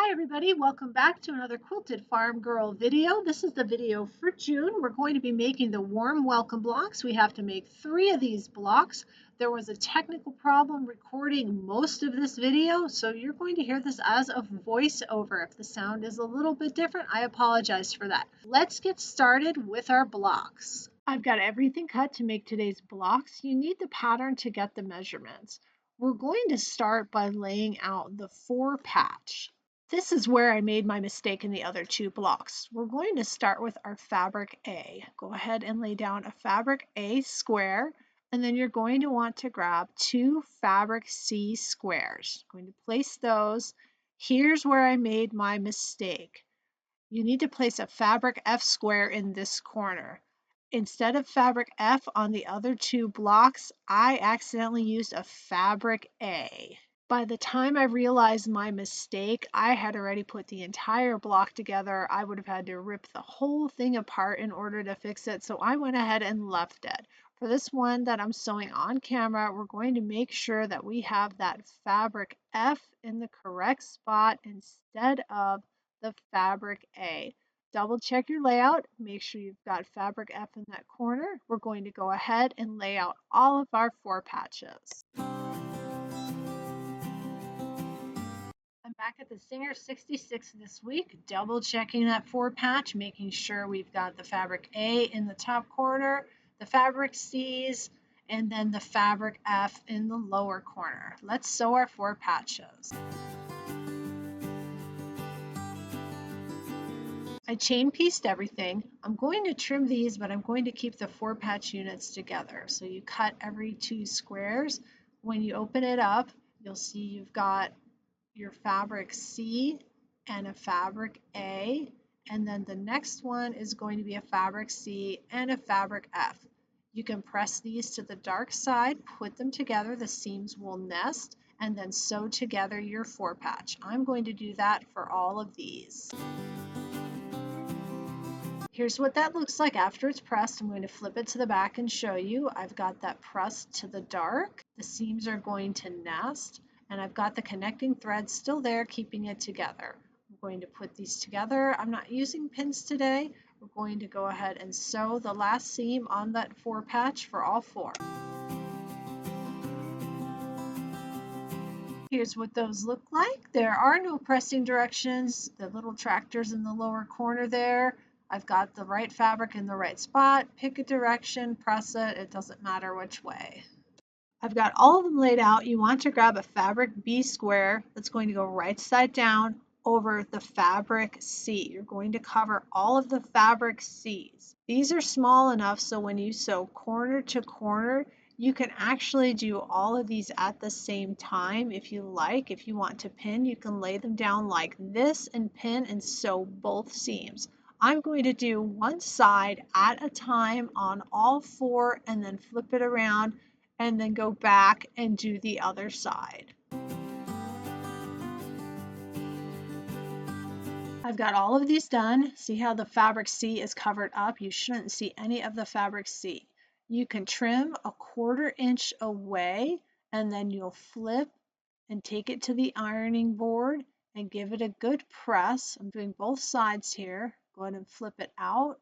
Hi everybody, welcome back to another Quilted Farm Girl video. This is the video for June. We're going to be making the warm welcome blocks. We have to make 3 of these blocks. There was a technical problem recording most of this video, so you're going to hear this as a voiceover. If the sound is a little bit different, I apologize for that. Let's get started with our blocks. I've got everything cut to make today's blocks. You need the pattern to get the measurements. We're going to start by laying out the 4 patch. This is where I made my mistake in the other 2 blocks. We're going to start with our fabric A. Go ahead and lay down a fabric A square, and then you're going to want to grab 2 fabric C squares. I'm going to place those. Here's where I made my mistake. You need to place a fabric F square in this corner. Instead of fabric F on the other 2 blocks, I accidentally used a fabric A. By the time I realized my mistake, I had already put the entire block together. I would have had to rip the whole thing apart in order to fix it, so I went ahead and left it. For this one that I'm sewing on camera, we're going to make sure that we have that fabric F in the correct spot instead of the fabric A. Double check your layout, make sure you've got fabric F in that corner. We're going to go ahead and lay out all of our 4 patches. I'm back at the Singer 66 this week, double checking that 4 patch, making sure we've got the fabric A in the top corner, the fabric C's, and then the fabric F in the lower corner. Let's sew our 4 patches. I chain pieced everything. I'm going to trim these, but I'm going to keep the 4 patch units together. So you cut every 2 squares. When you open it up, you'll see you've got your fabric C and a fabric A, and then the next one is going to be a fabric C and a fabric F. You can press these to the dark side, put them together, the seams will nest, and then sew together your 4 patch. I'm going to do that for all of these. Here's what that looks like after it's pressed. I'm going to flip it to the back and show you. I've got that pressed to the dark. The seams are going to nest, and I've got the connecting thread still there, keeping it together. I'm going to put these together. I'm not using pins today. We're going to go ahead and sew the last seam on that 4 patch for all 4. Here's what those look like. There are no pressing directions. The little tractors in the lower corner there. I've got the right fabric in the right spot. Pick a direction, press it. It doesn't matter which way. I've got all of them laid out. You want to grab a fabric B square that's going to go right side down over the fabric C. You're going to cover all of the fabric C's. These are small enough so when you sew corner to corner, you can actually do all of these at the same time if you like. If you want to pin, you can lay them down like this and pin and sew both seams. I'm going to do one side at a time on all 4 and then flip it around and then go back and do the other side. I've got all of these done. See how the fabric C is covered up? You shouldn't see any of the fabric C. You can trim a 1/4 inch away and then you'll flip and take it to the ironing board and give it a good press. I'm doing both sides here. Go ahead and flip it out,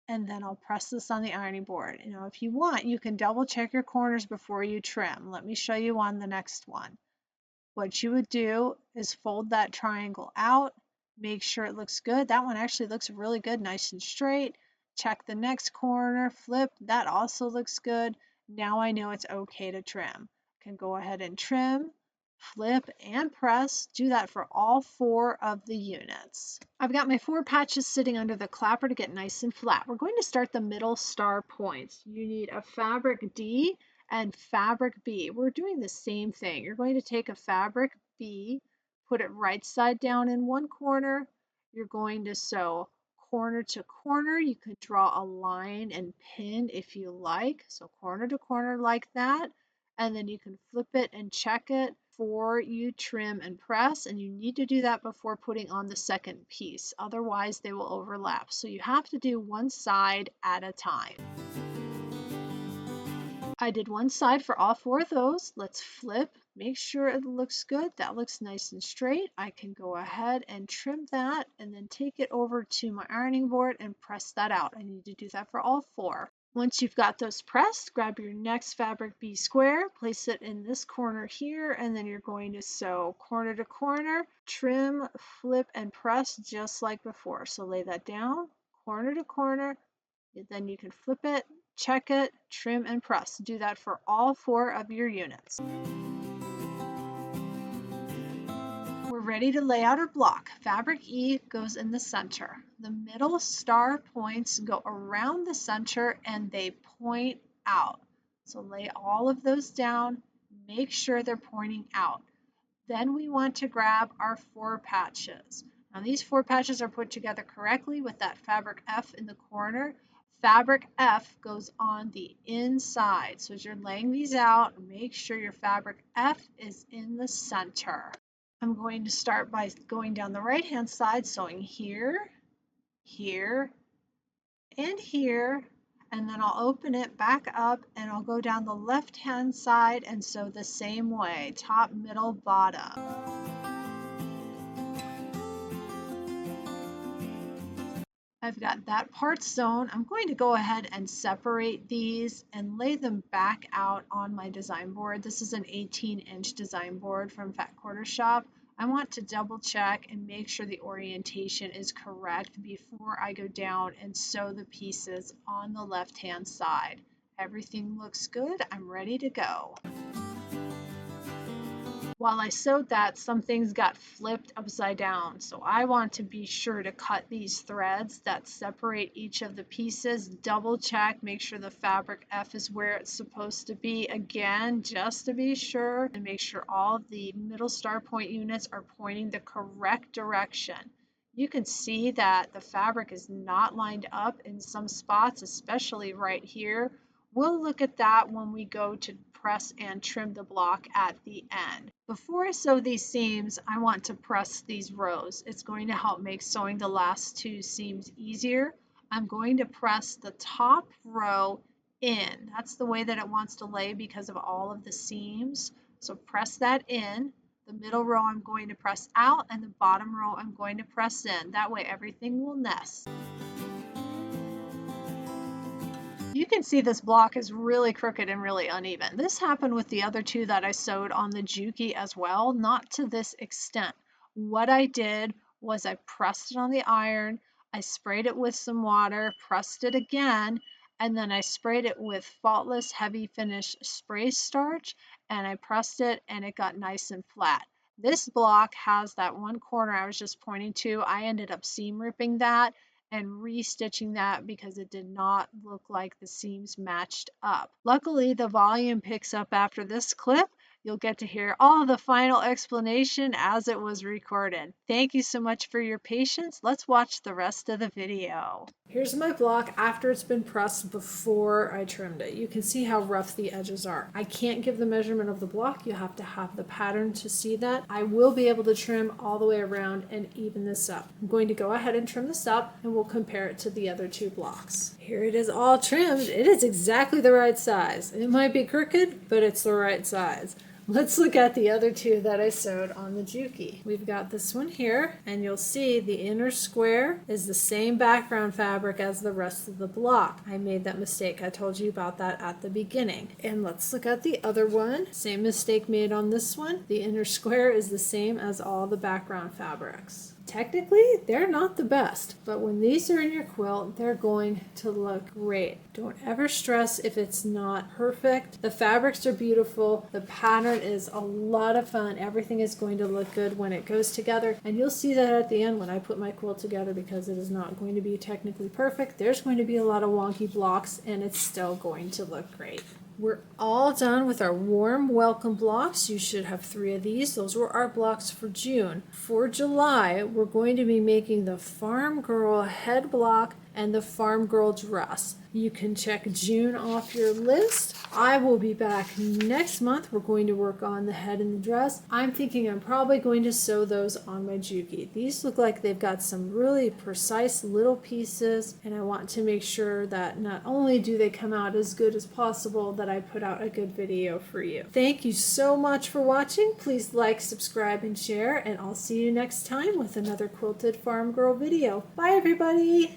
and then I'll press this on the ironing board. You know, if you want, you can double check your corners before you trim. Let me show you on the next one. What you would do is fold that triangle out, make sure it looks good. That one actually looks really good, nice and straight. Check the next corner, flip, that also looks good. Now I know it's okay to trim. I can go ahead and trim, flip, and press. Do that for all 4 of the units. I've got my 4 patches sitting under the clapper to get nice and flat. We're going to start the middle star points. You need a fabric D and fabric B. We're doing the same thing. You're going to take a fabric B, put it right side down in one corner. You're going to sew corner to corner. You could draw a line and pin if you like. So corner to corner like that. And then you can flip it and check it before you trim and press, and you need to do that before putting on the second piece, otherwise they will overlap. So you have to do one side at a time. I did one side for all 4 of those. Let's flip, make sure it looks good. That looks nice and straight. I can go ahead and trim that and then take it over to my ironing board and press that out. I need to do that for all 4. Once you've got those pressed, grab your next fabric B square, place it in this corner here, and then you're going to sew corner to corner, trim, flip, and press just like before. So lay that down, corner to corner, then you can flip it, check it, trim, and press. Do that for all 4 of your units. We're ready to lay out our block. Fabric E goes in the center. The middle star points go around the center and they point out. So lay all of those down, make sure they're pointing out. Then we want to grab our 4 patches. Now these 4 patches are put together correctly with that fabric F in the corner. Fabric F goes on the inside. So as you're laying these out, make sure your fabric F is in the center. I'm going to start by going down the right-hand side, sewing here, here, and here, and then I'll open it back up and I'll go down the left-hand side and sew the same way, top, middle, bottom. I've got that part sewn. I'm going to go ahead and separate these and lay them back out on my design board. This is an 18-inch design board from Fat Quarter Shop. I want to double check and make sure the orientation is correct before I go down and sew the pieces on the left-hand side. Everything looks good. I'm ready to go. While I sewed that, some things got flipped upside down. So I want to be sure to cut these threads that separate each of the pieces, double check, make sure the fabric F is where it's supposed to be again, just to be sure, and make sure all of the middle star point units are pointing the correct direction. You can see that the fabric is not lined up in some spots, especially right here. We'll look at that when we go to press and trim the block at the end. Before I sew these seams, I want to press these rows. It's going to help make sewing the last 2 seams easier. I'm going to press the top row in. That's the way that it wants to lay because of all of the seams. So press that in. The middle row I'm going to press out, and the bottom row I'm going to press in. That way everything will nest. You can see this block is really crooked and really uneven. This happened with the other 2 that I sewed on the Juki as well, not to this extent. What I did was I pressed it on the iron, I sprayed it with some water, pressed it again, and then I sprayed it with Faultless Heavy Finish spray starch, and I pressed it and it got nice and flat. This block has that one corner I was just pointing to. I ended up seam ripping that and restitching that because it did not look like the seams matched up. Luckily, the volume picks up after this clip. You'll get to hear all the final explanation as it was recorded. Thank you so much for your patience. Let's watch the rest of the video. Here's my block after it's been pressed before I trimmed it. You can see how rough the edges are. I can't give the measurement of the block. You have to have the pattern to see that. I will be able to trim all the way around and even this up. I'm going to go ahead and trim this up and we'll compare it to the other 2 blocks. Here it is all trimmed. It is exactly the right size. It might be crooked, but it's the right size. Let's look at the other 2 that I sewed on the Juki. We've got this one here, and you'll see the inner square is the same background fabric as the rest of the block. I made that mistake. I told you about that at the beginning. And let's look at the other one. Same mistake made on this one. The inner square is the same as all the background fabrics. Technically, they're not the best, but when these are in your quilt, they're going to look great. Don't ever stress if it's not perfect. The fabrics are beautiful. The pattern is a lot of fun. Everything is going to look good when it goes together, and you'll see that at the end when I put my quilt together because it is not going to be technically perfect. There's going to be a lot of wonky blocks, and it's still going to look great. We're all done with our warm welcome blocks. You should have 3 of these. Those were our blocks for June. For July, we're going to be making the Farm Girl head block and the Farm Girl dress. You can check June off your list. I will be back next month. We're going to work on the head and the dress. I'm thinking I'm probably going to sew those on my Juki. These look like they've got some really precise little pieces, and I want to make sure that not only do they come out as good as possible, that I put out a good video for you. Thank you so much for watching. Please like, subscribe, and share, and I'll see you next time with another Quilted Farm Girl video. Bye everybody!